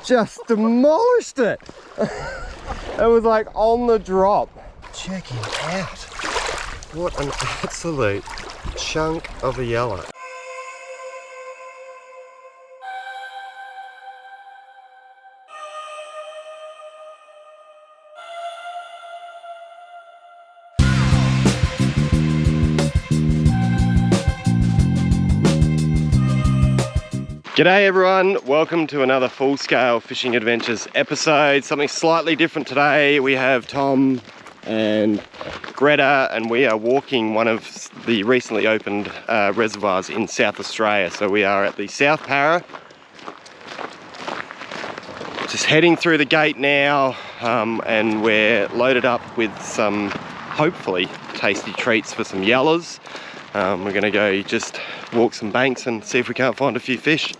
just demolished it. It was like on the drop. Check him out. What an absolute chunk of a yellow. G'day everyone, welcome to another full-scale fishing adventures episode. Something slightly different today. We have Tom and Greta and we are walking one of the recently opened reservoirs in South Australia. So we are at the South Para. Just heading through the gate now and we're loaded up with some hopefully tasty treats for some yellows. We're gonna go just walk some banks and see if we can't find a few fish.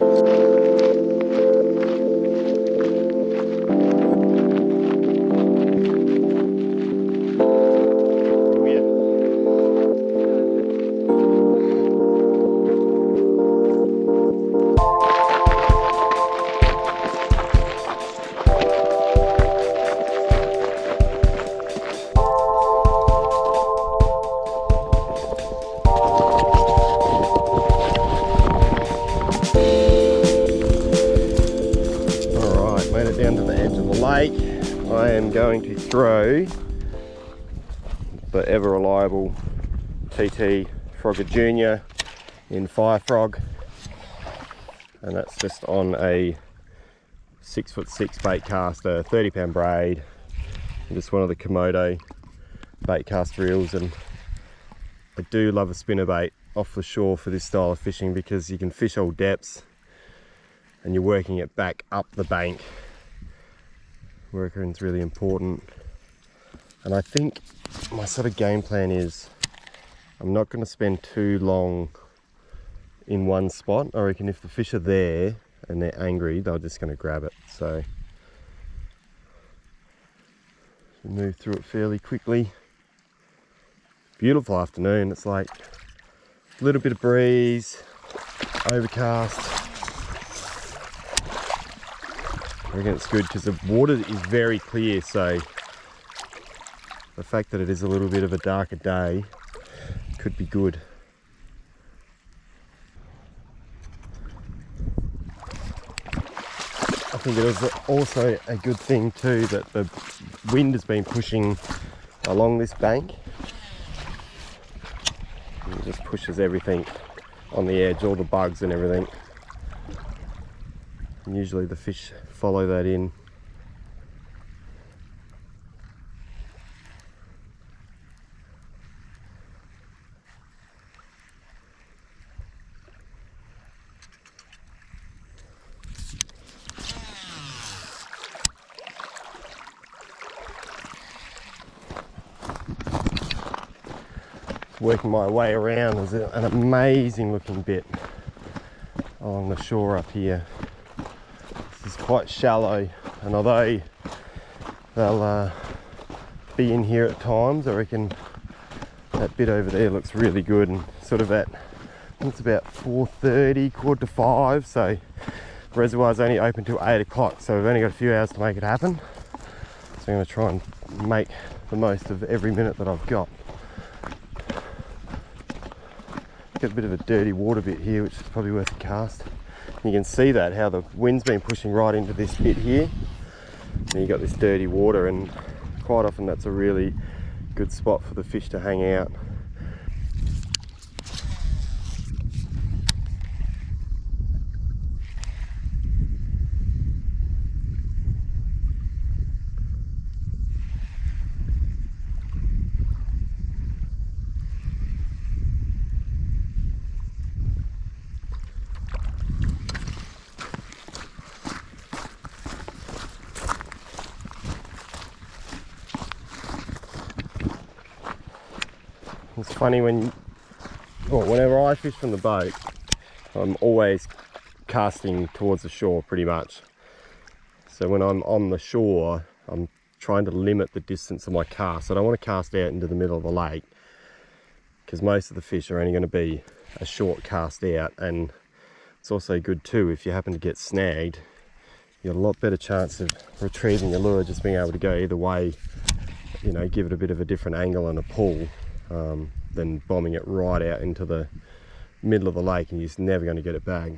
I am going to throw the ever reliable TT Frogger Junior in Fire Frog, and that's just on a 6'6" bait caster, 30-pound braid, just one of the Komodo bait cast reels. And I do love a spinnerbait off the shore for this style of fishing because you can fish all depths and you're working it back up the bank. Working's really important, and I think my sort of game plan is I'm not going to spend too long in one spot. I reckon if the fish are there and they're angry, they're just going to grab it. So move through it fairly quickly. Beautiful afternoon. It's like a little bit of breeze, overcast. I reckon it's good because the water is very clear, so the fact that it is a little bit of a darker day could be good. I think it is also a good thing too that the wind has been pushing along this bank. It just pushes everything on the edge, all the bugs and everything. And usually the fish follow that in. Working my way around, there's an amazing looking bit along the shore up here. This is quite shallow, and although they'll be in here at times, I reckon that bit over there looks really good. And sort of at, I think it's about 4:30, 4:45, so the reservoir's only open till 8 o'clock, so we've only got a few hours to make it happen. So I'm going to try and make the most of every minute that I've got. Got a bit of a dirty water bit here, which is probably worth a cast. You can see that, how the wind's been pushing right into this bit here. And you got this dirty water, and quite often that's a really good spot for the fish to hang out. It's funny whenever I fish from the boat, I'm always casting towards the shore pretty much. So when I'm on the shore, I'm trying to limit the distance of my cast. I don't want to cast out into the middle of the lake because most of the fish are only going to be a short cast out, and it's also good too if you happen to get snagged, you got a lot better chance of retrieving your lure just being able to go either way, you know, give it a bit of a different angle and a pull, than bombing it right out into the middle of the lake and you're just never going to get it back.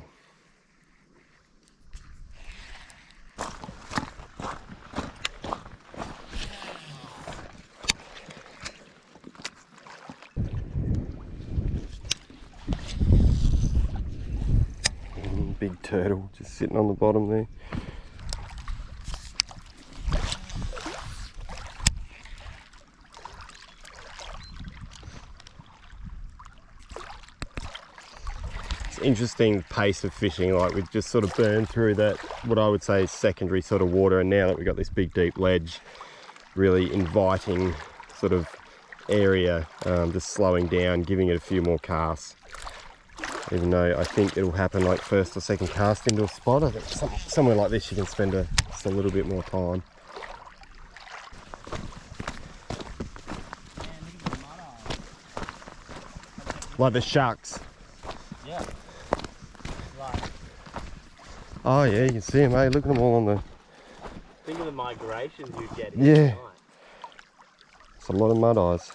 Big turtle just sitting on the bottom there. It's interesting the pace of fishing, like we've just sort of burned through that, what I would say is secondary sort of water, and now that we've got this big deep ledge, really inviting sort of area, just slowing down, giving it a few more casts. Even though I think it'll happen like first or second cast into a spot, I think somewhere like this you can spend just a little bit more time. Like the sharks. Yeah. Right. Oh yeah, you can see them, eh? Look at them all on the... Think of the migrations you get. Yeah. It's a lot of mud eyes.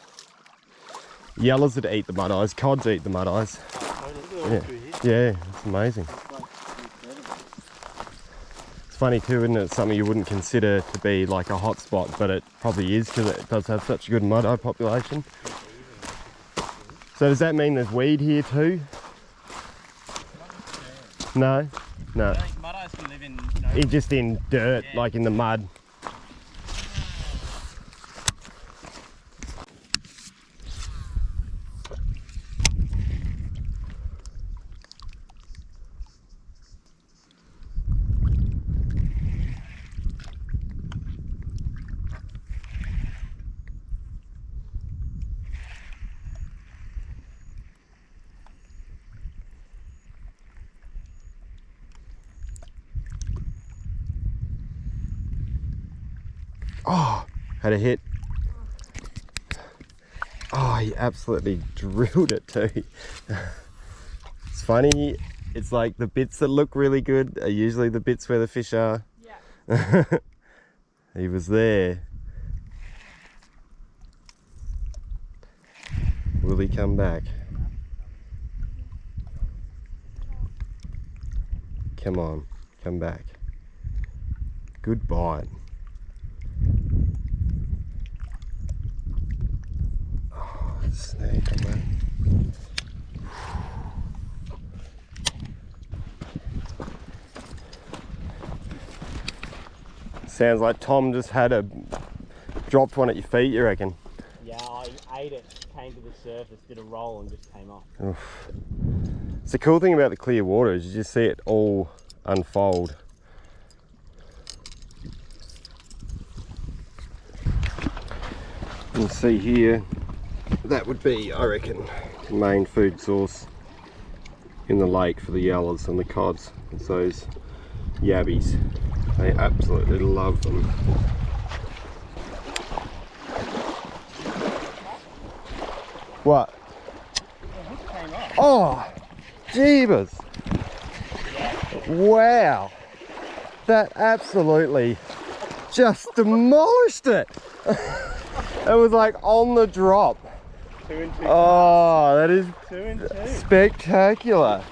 Yellows that eat the mud eyes, cods eat the mud eyes. Yeah, yeah, it's amazing. It's funny too, isn't it? It's something you wouldn't consider to be like a hot spot, but it probably is because it does have such a good mud eye population. So does that mean there's weed here too? No? No. I think mud eyes can live in... Just in dirt, yeah. Like in the mud. Oh, had a hit. Oh, he absolutely drilled it too. It's funny, it's like the bits that look really good are usually the bits where the fish are. Yeah. He was there. Will he come back? Come on, come back. Good bite. Oh, snake on that. Sounds like Tom just dropped one at your feet, you reckon? Yeah, I ate it, came to the surface, did a roll and just came off. Oof. It's the cool thing about the clear water is you just see it all unfold. You can see here, that would be, I reckon, the main food source in the lake for the yellows and the cods. It's those yabbies. They absolutely love them. What? Oh, jeebus. Wow. That absolutely just demolished it. It was like on the drop. 2 and 2. Oh, that is 2 and 2. Spectacular.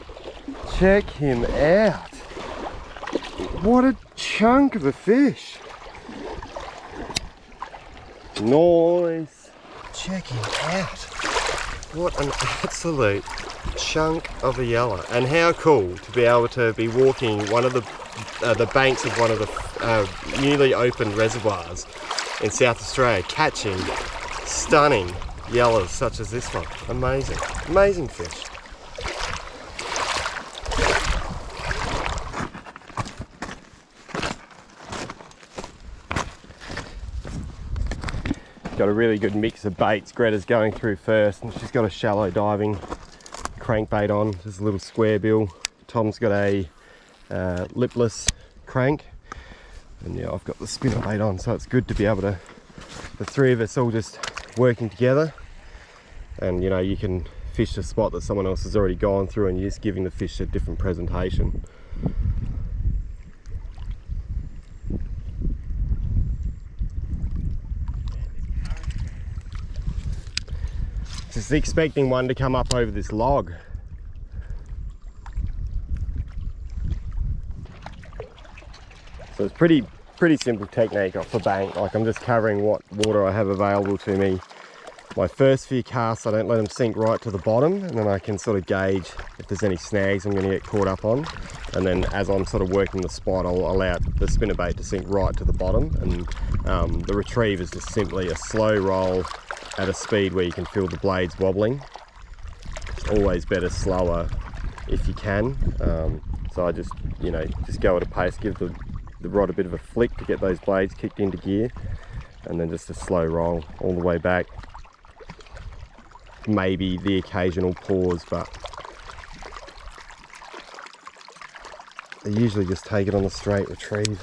Check him out. What a chunk of a fish. Nice. Check him out. What an absolute chunk of a yellow. And how cool to be able to be walking one of the banks of one of the newly opened reservoirs in South Australia, catching stunning yellows such as this one. Amazing, amazing fish. Got a really good mix of baits. Greta's going through first and she's got a shallow diving crankbait on, just a little square bill. Tom's got a lipless crank, and yeah, I've got the spinnerbait on, so it's good to be able to, the three of us all just working together, and you know, you can fish a spot that someone else has already gone through and you're just giving the fish a different presentation. was expecting one to come up over this log. So it's pretty simple technique off the bank. Like, I'm just covering what water I have available to me. My first few casts, I don't let them sink right to the bottom, and then I can sort of gauge if there's any snags I'm going to get caught up on. And then as I'm sort of working the spot, I'll allow the spinnerbait to sink right to the bottom. And the retrieve is just simply a slow roll at a speed where you can feel the blades wobbling. It's always better slower if you can. So I just, you know, just go at a pace, give the rod a bit of a flick to get those blades kicked into gear, and then just a slow roll all the way back. Maybe the occasional pause, but I usually just take it on the straight retrieve.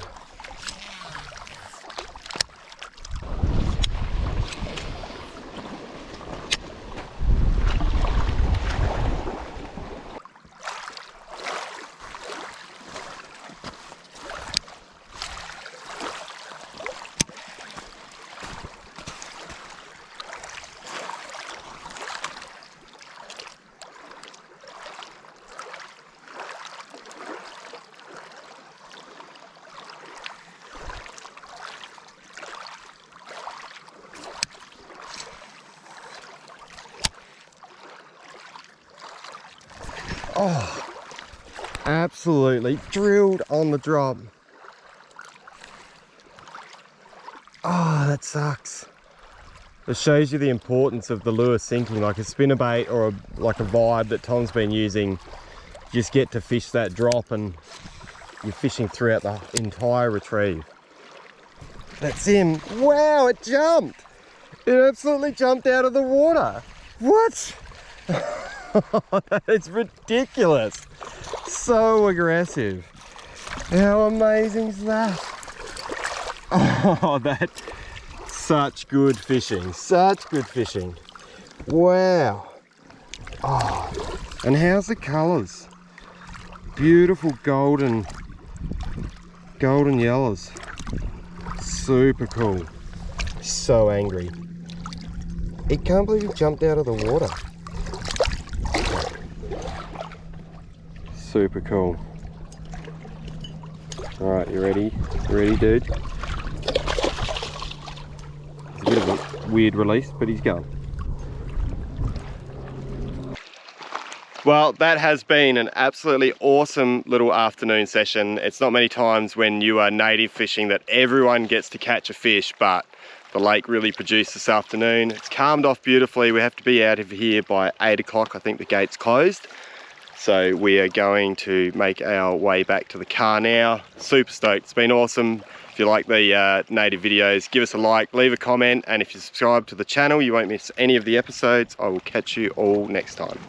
Oh, absolutely drilled on the drop. Oh, that sucks. It shows you the importance of the lure sinking. Like a spinnerbait or like a vibe that Tom's been using, you just get to fish that drop and you're fishing throughout the entire retrieve. That's him. Wow, it jumped. It absolutely jumped out of the water. What? That is ridiculous. So aggressive. How amazing is that? Oh, that's such good fishing. Such good fishing. Wow. Oh, and how's the colours? Beautiful golden yellows. Super cool. So angry. It can't believe it jumped out of the water. Super cool. All right, you ready? You ready, dude? It's a bit of a weird release, but he's going. Well, that has been an absolutely awesome little afternoon session. It's not many times when you are native fishing that everyone gets to catch a fish, but the lake really produced this afternoon. It's calmed off beautifully. We have to be out of here by 8 o'clock. I think the gate's closed. So we are going to make our way back to the car now. Super stoked. It's been awesome. If you like the native videos, give us a like, leave a comment, and if you subscribe to the channel, you won't miss any of the episodes. I will catch you all next time.